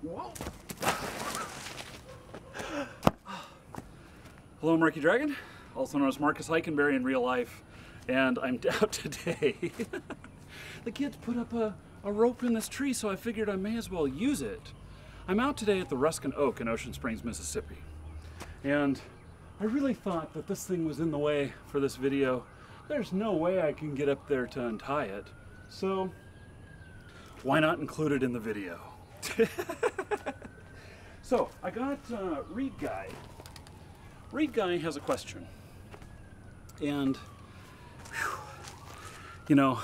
Whoa. Hello, Markee Dragon, also known as Marcus Heikenberry in real life, and I'm out today. The kids put up a rope in this tree, so I figured I may as well use it. I'm out today at the Ruskin Oak in Ocean Springs, Mississippi, and I really thought that this thing was in the way for this video. There's no way I can get up there to untie it, so why not include it in the video? So I got Reed Guy. Reed Guy has a question, and whew, you know,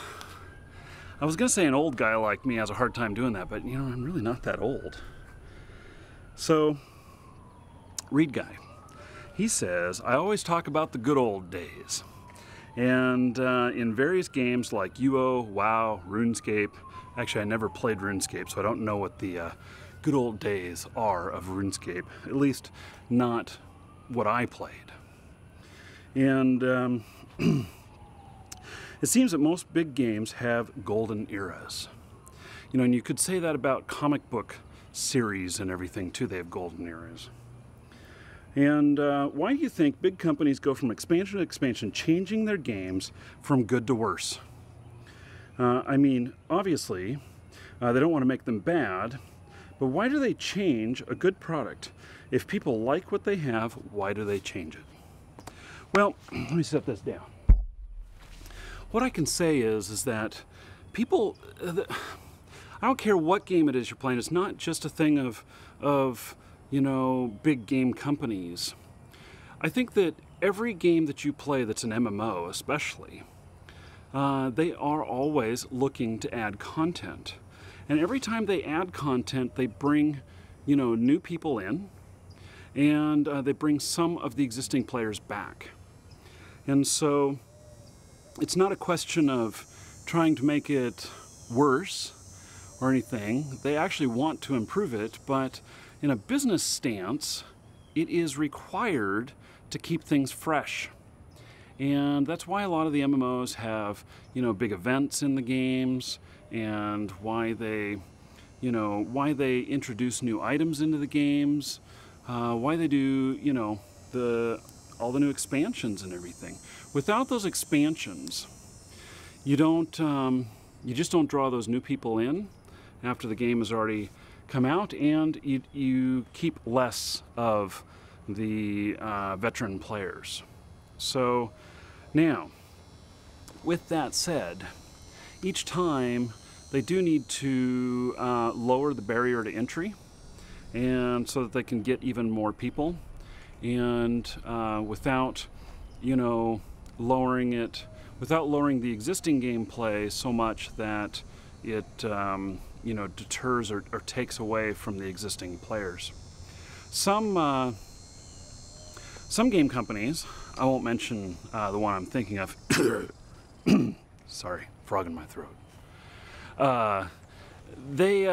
I was gonna say an old guy like me has a hard time doing that, but you know, I'm really not that old. So Reed Guy, he says, I always talk about the good old days, and in various games like UO, WoW, RuneScape. Actually, I never played RuneScape, so I don't know what the good old days are of RuneScape, at least not what I played. And it seems that most big games have golden eras. You know, and you could say that about comic book series and everything too. They have golden eras. And why do you think big companies go from expansion to expansion, changing their games from good to worse? I mean, obviously, they don't want to make them bad, but why do they change a good product? If people like what they have, why do they change it? Well, let me set this down. What I can say is that people, I don't care what game it is you're playing, it's not just a thing of you know, big game companies. I think that every game that you play that's an MMO especially, they are always looking to add content. And every time they add content, they bring, you know, new people in, and they bring some of the existing players back. And so it's not a question of trying to make it worse or anything. They actually want to improve it, but in a business stance, it is required to keep things fresh. And that's why a lot of the MMOs have, you know, big events in the games, and why they, you know, why they introduce new items into the games, why they do, you know, all the new expansions and everything. Without those expansions, you just don't draw those new people in after the game has already come out, and you keep less of the veteran players. So now, with that said, each time they do need to lower the barrier to entry, and so that they can get even more people, and without, you know, lowering the existing gameplay so much that it you know, deters or takes away from the existing players. Some game companies, I won't mention the one I'm thinking of. Sorry, frog in my throat. They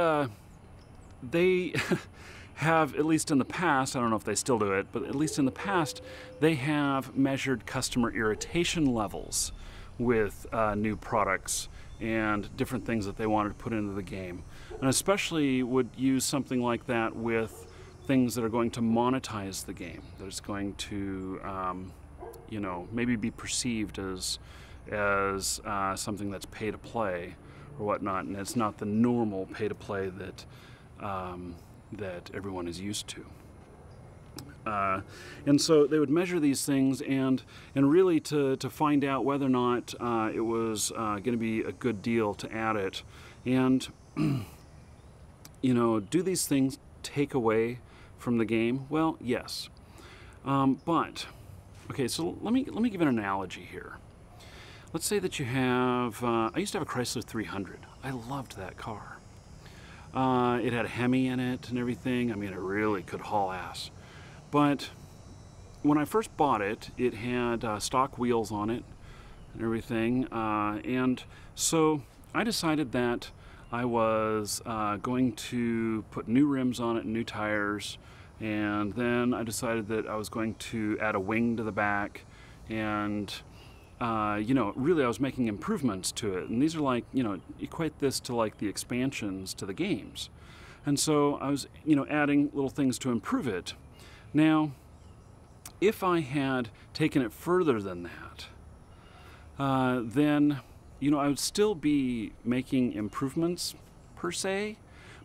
have, at least in the past, I don't know if they still do it, but at least in the past, they have measured customer irritation levels with new products and different things that they wanted to put into the game. And especially would use something like that with things that are going to monetize the game, that is going to, you know, maybe be perceived as something that's pay to play or whatnot, and it's not the normal pay to play that that everyone is used to. And so they would measure these things and really to find out whether or not it was going to be a good deal to add it. And you know, do these things take away from the game? Well, yes. But okay, so let me give an analogy here. Let's say that you have, I used to have a Chrysler 300. I loved that car. It had a Hemi in it and everything. I mean, it really could haul ass. But when I first bought it, it had stock wheels on it and everything. And so I decided that I was going to put new rims on it and new tires. And then I decided that I was going to add a wing to the back, and you know, really I was making improvements to it. And these are like, you know, equate this to like the expansions to the games. And so I was, adding little things to improve it. Now, if I had taken it further than that, then, I would still be making improvements per se,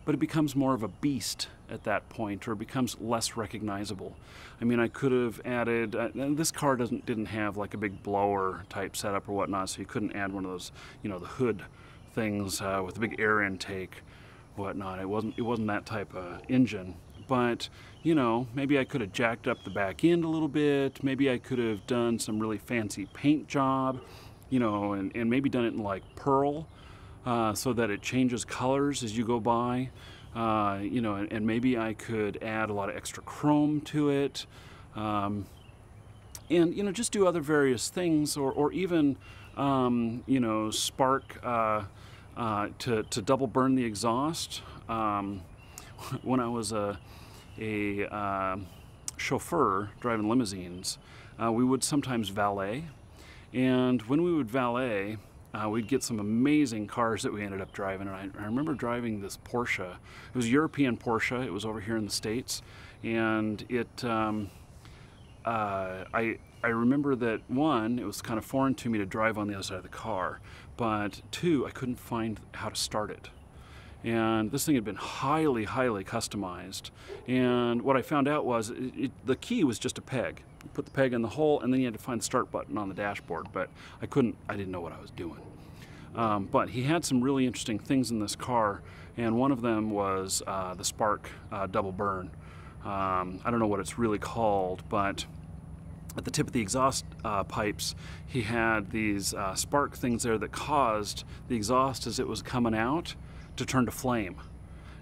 but it becomes more of a beast at that point, or it becomes less recognizable. I mean, I could have added, this car didn't have like a big blower type setup or whatnot, so you couldn't add one of those, the hood things with a big air intake, whatnot. It wasn't that type of engine. But, maybe I could have jacked up the back end a little bit. Maybe I could have done some really fancy paint job, and maybe done it in like pearl, so that it changes colors as you go by. And maybe I could add a lot of extra chrome to it, and just do other various things, or even spark to double burn the exhaust. When I was a chauffeur driving limousines, we would sometimes valet, and when we would valet, we'd get some amazing cars that we ended up driving. And I remember driving this Porsche. It was a European Porsche. It was over here in the States. And I remember that, one, it was kind of foreign to me to drive on the other side of the car. But two, I couldn't find how to start it. And this thing had been highly, highly customized. And what I found out was the key was just a peg. You put the peg in the hole, and then you had to find the start button on the dashboard. But I didn't know what I was doing. But he had some really interesting things in this car, and one of them was the spark double burn. I don't know what it's really called, but at the tip of the exhaust pipes, he had these spark things there that caused the exhaust, as it was coming out, to turn to flame.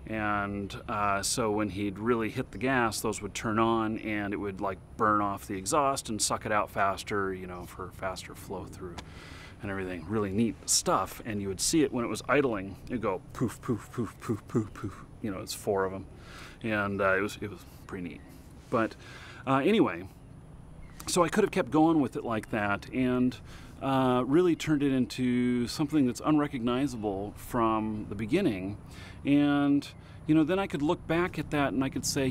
And so when he'd really hit the gas, those would turn on, and it would like burn off the exhaust and suck it out faster, for faster flow through and everything. Really neat stuff. And you would see it when it was idling. It'd go poof, poof, poof, poof, poof, poof. It's 4 of them, and it was pretty neat. But anyway, so I could have kept going with it like that, and really turned it into something that's unrecognizable from the beginning. And then I could look back at that and I could say,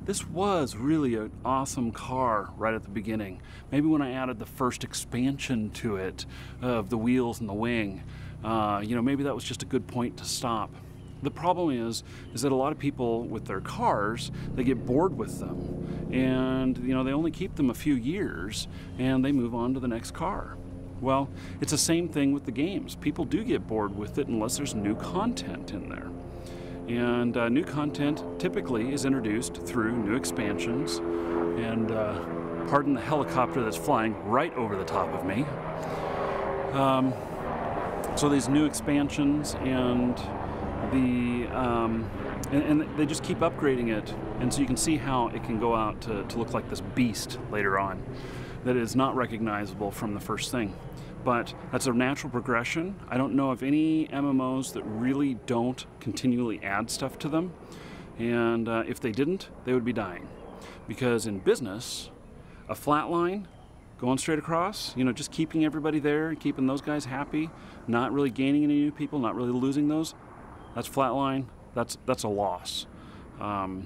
this was really an awesome car right at the beginning. Maybe when I added the first expansion to it of the wheels and the wing, maybe that was just a good point to stop. The problem is that a lot of people with their cars, they get bored with them, and they only keep them a few years and they move on to the next car. Well, it's the same thing with the games. People do get bored with it unless there's new content in there. And new content typically is introduced through new expansions, and pardon the helicopter that's flying right over the top of me. So these new expansions, and and they just keep upgrading it, and so you can see how it can go out to look like this beast later on that is not recognizable from the first thing. But that's a natural progression. I don't know of any MMOs that really don't continually add stuff to them, and if they didn't, they would be dying. Because in business, a flat line going straight across, just keeping everybody there and keeping those guys happy, not really gaining any new people, not really losing those, that's flat line. That's a loss. Of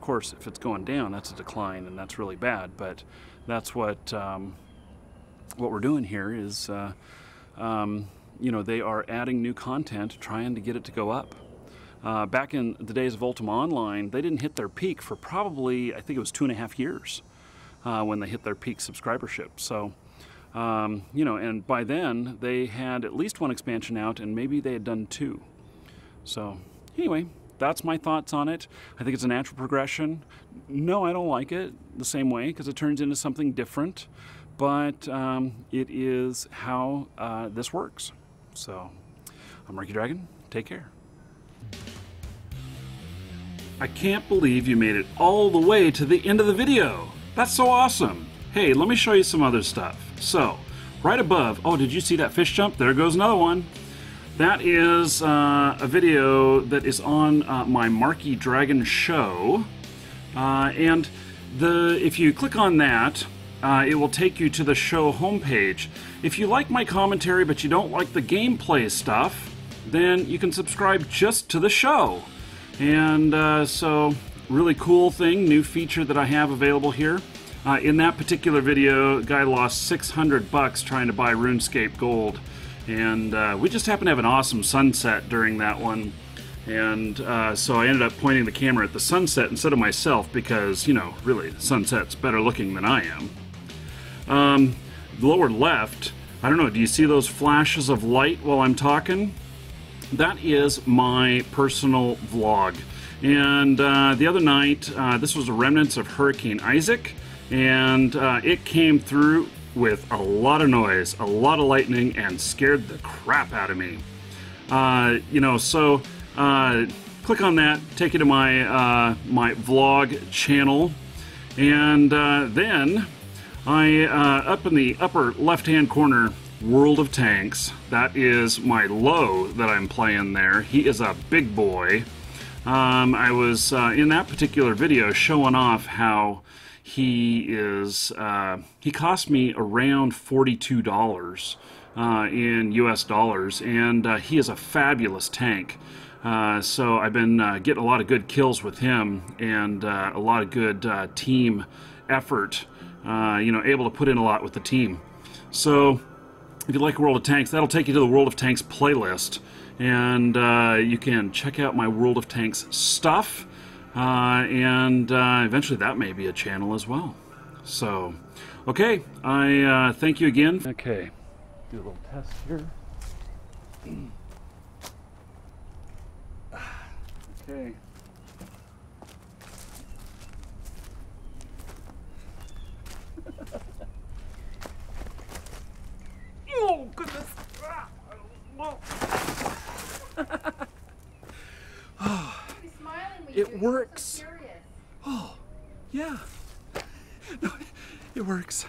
course, if it's going down, that's a decline, and that's really bad. But that's what we're doing here is, they are adding new content, trying to get it to go up. Back in the days of Ultima Online, they didn't hit their peak for probably, I think it was 2.5 years when they hit their peak subscribership. So, and by then they had at least 1 expansion out, and maybe they had done 2. So anyway, that's my thoughts on it. I think it's a natural progression. No, I don't like it the same way, because it turns into something different, but it is how this works. So I'm Markee Dragon. Take care. I can't believe you made it all the way to the end of the video. That's so awesome. Hey, let me show you some other stuff. So, right above, oh, did you see that fish jump? There goes another one. That is a video that is on my Markee Dragon show. If you click on that, it will take you to the show homepage. If you like my commentary but you don't like the gameplay stuff, then you can subscribe just to the show. And so, really cool thing, new feature that I have available here. In that particular video, a guy lost $600 trying to buy RuneScape Gold. And we just happened to have an awesome sunset during that one. And so I ended up pointing the camera at the sunset instead of myself because, you know, really, the sunset's better looking than I am. Lower left, I don't know, do you see those flashes of light while I'm talking? That is my personal vlog. And the other night, this was the remnants of Hurricane Isaac, and it came through with a lot of noise, a lot of lightning, and scared the crap out of me. You know, so click on that, take you to my my vlog channel, and then up in the upper left-hand corner, World of Tanks. That is my low that I'm playing there. He is a big boy. I was in that particular video showing off how he is. He cost me around $42 in US dollars, and he is a fabulous tank. So I've been getting a lot of good kills with him, and a lot of good team effort. You know, able to put in a lot with the team. So if you like World of Tanks, that'll take you to the World of Tanks playlist, and you can check out my World of Tanks stuff, and eventually that may be a channel as well. So, okay, I thank you again. Okay, do a little test here. Okay. Oh, goodness. It works. Oh, yeah. No, it works.